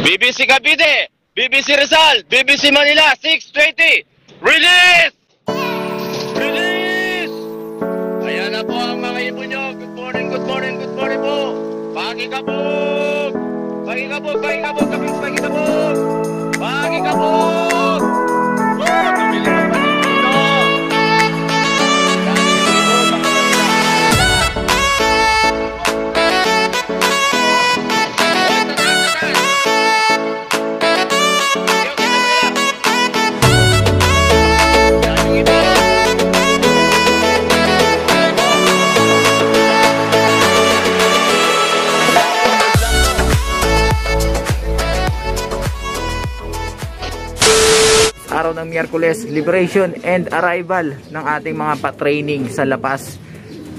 BBC Cavite, BBC Rizal, BBC Manila, 6:20. Release! Release! Ayan na po ang mga ibon nyo. Good morning, good morning, good morning po. Pakikabog! Pakikabog, pakikabog, pakikabog! Pakikabog! Tumili ng panigino. Araw ng Miyerkules, liberation and arrival ng ating mga pa-training sa La Paz,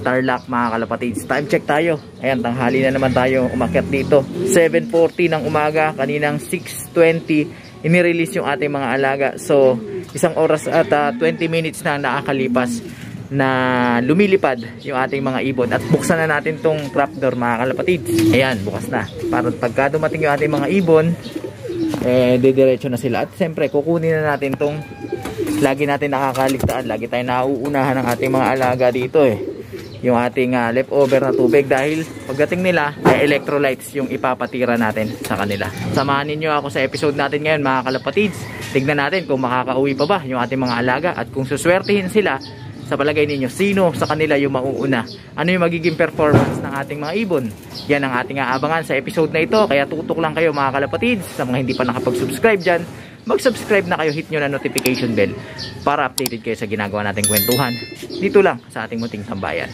Tarlac, mga kalapatids. Time check tayo. Ayan, tanghali na naman tayo umakyat dito. 7:40 ng umaga, kaninang 6:20 inirelease yung ating mga alaga. So, isang oras at 20 minutes na nakakalipas na lumilipad yung ating mga ibon. At buksan na natin tong trapdoor, mga kalapatids. Ayan, bukas na. Para pagka dumating yung ating mga ibon, didiretso na sila. At siyempre kukunin na natin tong lagi natin nakakaligtaan, lagi tayong nauunahan ng ating mga alaga dito yung ating leftover na tubig, dahil pagdating nila electrolytes yung ipapatira natin sa kanila. Samahan ninyo ako sa episode natin ngayon, mga kalapatids. Tignan natin kung makakauwi pa ba yung ating mga alaga, at kung suswertihin sila, sa palagay ninyo, sino sa kanila yung mauuna? Ano yung magiging performance ng ating mga ibon? Yan ang ating aabangan sa episode na ito. Kaya tutok lang kayo, mga kalapatids. Sa mga hindi pa nakapag-subscribe dyan, mag-subscribe na kayo, hit nyo na notification bell para updated kayo sa ginagawa nating kwentuhan dito lang sa ating munting tambayan.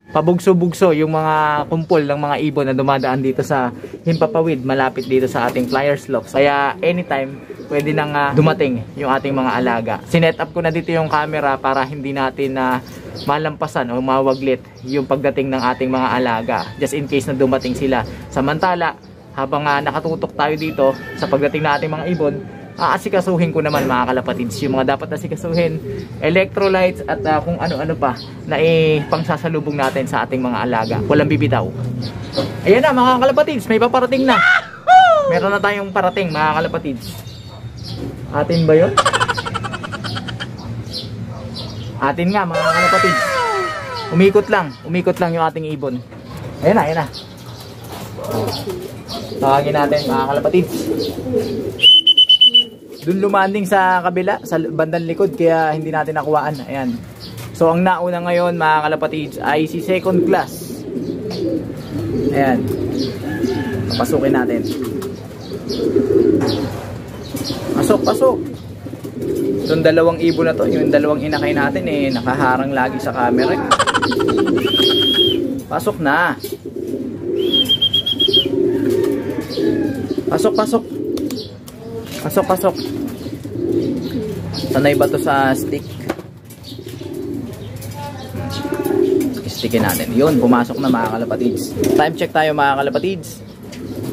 Pabugso-bugso yung mga kumpol ng mga ibon na dumadaan dito sa Himpapawid, malapit dito sa ating flyer slopes. Kaya anytime pwede nang dumating yung ating mga alaga. Sinet up ko na dito yung camera para hindi natin malampasan o mawaglit yung pagdating ng ating mga alaga, just in case na dumating sila. Samantala, habang nakatutok tayo dito sa pagdating ng ating mga ibon, aasikasuhin ko naman, mga kalapatids, yung mga dapat asikasuhin, electrolytes at kung ano-ano pa na pangsasalubong natin sa ating mga alaga. Walang bibitaw. Ayan na, mga kalapatids, may paparating na. Meron na tayong parating, mga kalapatids. Atin ba yun? Atin nga, mga kalapatids. Umikot lang yung ating ibon. Ayan na, ayan na. Tawagin natin, mga kalapatids. Doon lumanding sa kabila, sa bandang likod, kaya hindi natin nakuhaan. Ayan. So ang nauna ngayon, mga kalapatids, ay si second class. Ayan. Papasukin natin. Pasok. Itong dalawang ibon na to, yung dalawang inakay natin nakaharang lagi sa camera. Pasok na. Pasok. Sanay ba to sa stick? Stickin natin. Yun, pumasok na, mga kalapatids. Time check tayo, mga kalapatids.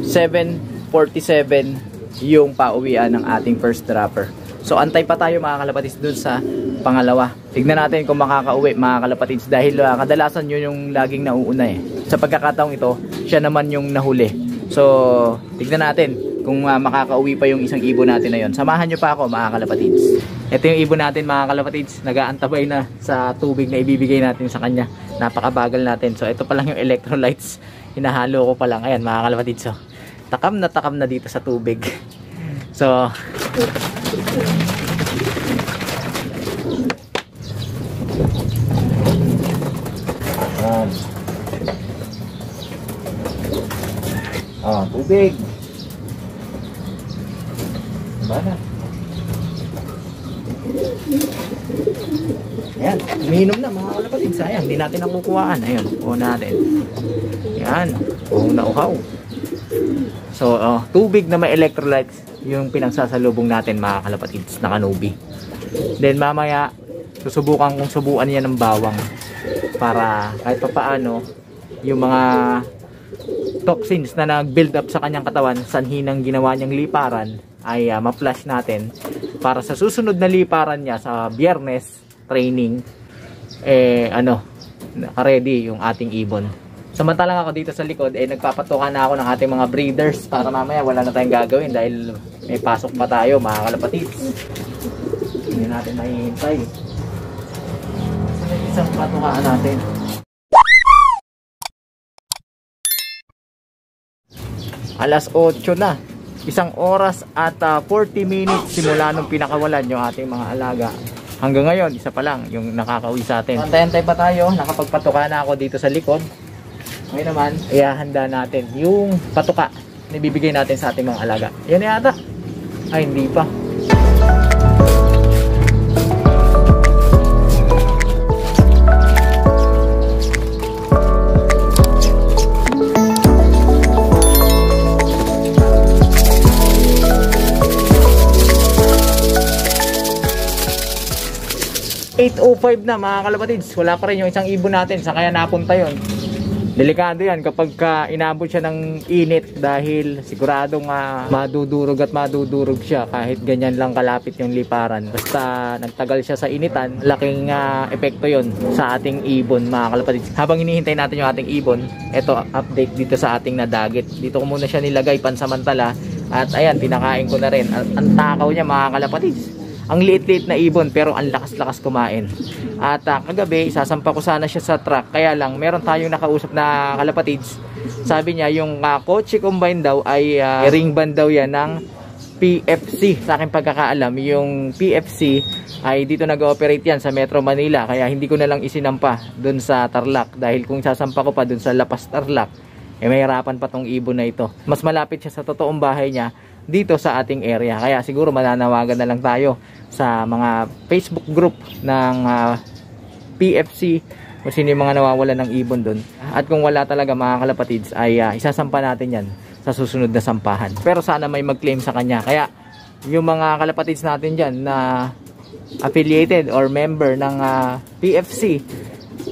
7:47 yung pauwian ng ating first dropper. So antay pa tayo, mga kalapatids, dun sa pangalawa. Tignan natin kung makakauwi, mga kalapatids, dahil kadalasan yun yung laging nauuna Sa pagkakataong ito, siya naman yung nahuli. So tignan natin kung makakauwi pa yung isang ibon natin na yun. Samahan nyo pa ako, mga kalapatids. Ito yung ibon natin, mga kalapatids, nag-aantabay na sa tubig na ibibigay natin sa kanya. Napakabagal natin. So ito pa lang yung electrolytes, hinahalo ko pa lang. Ayan, mga kalapatids, so takam na dito sa tubig. So tubig. Bana. Ayan, umiinom na, mga kalapatids. Sayang, hindi natin nakukuhaan. Ayun, puho natin. Ayan, puho na uhaw. So, tubig na may electrolytes yung pinagsasalubong natin, mga kalapatids, na kanubi. Then mamaya susubukan kong subuan niya ng bawang para kahit pa paano yung mga toxins na nag-build up sa kanyang katawan, sanhi ng ginawa niyang liparan, ay ma-flush natin para sa susunod na liparan niya sa Biyernes training, naka-ready yung ating ibon. Samantalang ako dito sa likod, nagpapatukan na ako ng ating mga breeders para mamaya wala na tayong gagawin dahil may pasok pa tayo, mga kalapatids. Hindi natin mahihintay. Isang patukaan natin. Alas 8 na. 1 oras at 40 minutes simula nung pinakawalan yung ating mga alaga. Hanggang ngayon, isa pa lang yung nakakauwi sa atin. Antay-antay pa tayo. Nakapagpatuka na ako dito sa likod. Ngayon naman, ihahanda natin yung patuka na ibibigay natin sa ating mga alaga. Yan na yata. Ay, hindi pa. .05 na mga kalapatids. Wala pa rin yung isang ibon natin. Sa kaya napunta yon. Delikado yan kapag inabot siya ng init dahil siguradong madudurog at madudurog siya kahit ganyan lang kalapit yung liparan. Basta nagtagal siya sa initan, laking epekto yon sa ating ibon mga kalapatids. Habang hinihintay natin yung ating ibon, eto update dito sa ating nadagit. Dito ko muna siya nilagay pansamantala at ayan, pinakain ko na rin. Ang takaw niya mga kalapatids. Ang liit-liit na ibon pero ang lakas-lakas kumain. At kagabi, isasampa ko sana siya sa truck. Kaya lang, meron tayong nakausap na kalapatids. Sabi niya, yung kotse combine daw ay ring band daw yan ng PFC. Sa aking pagkakaalam, yung PFC ay dito nag-ooperate yan sa Metro Manila. Kaya hindi ko na lang isinampa dun sa Tarlac. Dahil kung sasampa ko pa dun sa Lapas Tarlac, mahirapan pa tong ibon na ito. Mas malapit siya sa totoong bahay niya dito sa ating area. Kaya siguro mananawagan na lang tayo sa mga Facebook group ng PFC kung sino yung mga nawawalan ng ibon doon. At kung wala talaga mga kalapatids ay isasampa natin yan sa susunod na sampahan. Pero sana may mag-claim sa kanya. Kaya yung mga kalapatids natin dyan na affiliated or member ng PFC,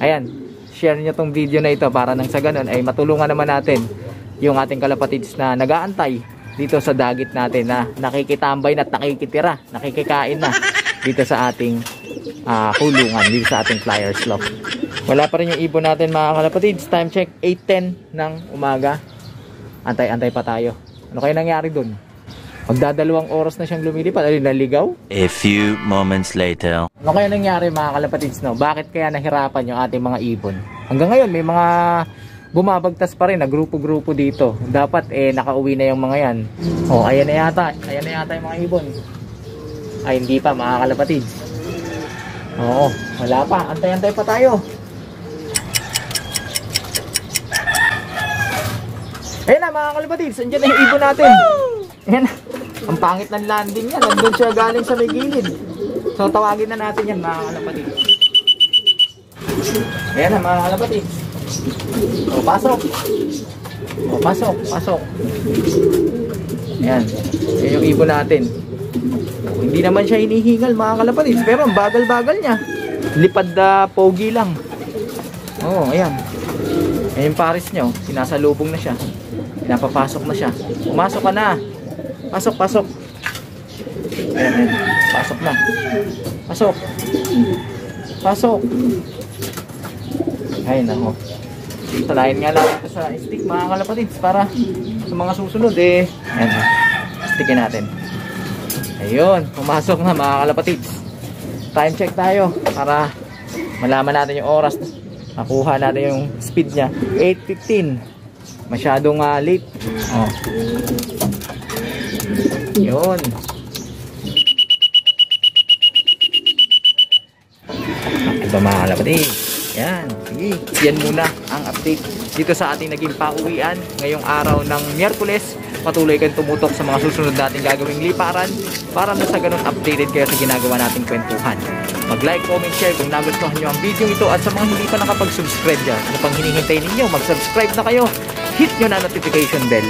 ayan, share nyo tong video na ito para nang sa ganun ay matulungan naman natin yung ating kalapatids na nag-aantay dito sa dagit natin na nakikitambay na at nakikitira, nakikikain na dito sa ating kulungan, dito sa ating flyers loft. Wala pa rin yung ibon natin mga kalapatids. Time check 8:10 ng umaga. Antay-antay pa tayo. Ano kaya nangyari dun? Magdadalawang oras na siyang lumilipad. Alin, naligaw? A few moments later. Ano kaya nangyari mga kalapatids, no? Bakit kaya nahirapan yung ating mga ibon? Hanggang ngayon may mga bumabagtas pa rin na grupo-grupo dito. Dapat nakauwi na yung mga yan. Oh, ayan na yata. Ayan na yata yung mga ibon. Ay, hindi pa mga kalapatids. Oo, wala pa. Antay-antay pa tayo. Ayan na mga kalapatids. Andiyan na yung ibon natin. Ayan na. Ang pangit ng landing yan. Nandun siya galing sa may gilid. So, tawagin na natin yan mga kalapatids. Ayan na mga kalapatids. O, pasok. O, pasok, pasok. Ayan. Ayan yung ibon natin. O, hindi naman siya hinihingal mga kalapatids. Pero ang bagal-bagal niya. Lipad na pogi lang. O, ayan. Ayan yung pares niya. O. Sinasalubong na siya. Pinapapasok na siya. Pumasok ka na. Pasok, pasok. Ayan, ayan. Pasok na. Pasok. Pasok. Ayun ako. Salahin nga lang ito sa stick mga kalapatids para sa mga susunod ayan, stickin natin. Ayun, pumasok na mga kalapatids. Time check tayo para malaman natin yung oras. Nakuha natin yung speed niya. 8:15. Masyadong late. Oh. Yun. Ito mga kalapatids. Yan, sige. Yan muna ang update dito sa ating naging pauwian ngayong araw ng Miyerkules. Patuloy kayong tumutok sa mga susunod nating gagawing liparan para na sa ganun updated kayo sa ginagawa nating kwentuhan. Mag-like, comment, share kung nagustuhan nyo ang video ito at sa mga hindi pa nakapag-subscribe dyan, ano pang hinihintay ninyo? Mag-subscribe na kayo. Hit nyo na notification bell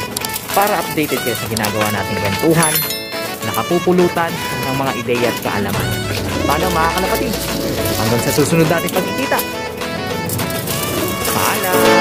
para updated kayo sa ginagawa nating kwentuhan, nakapupulutan ng mga ideya at kaalaman. Paano mga kalapatids? Hanggang sa susunod nating pagkikita. Paalam!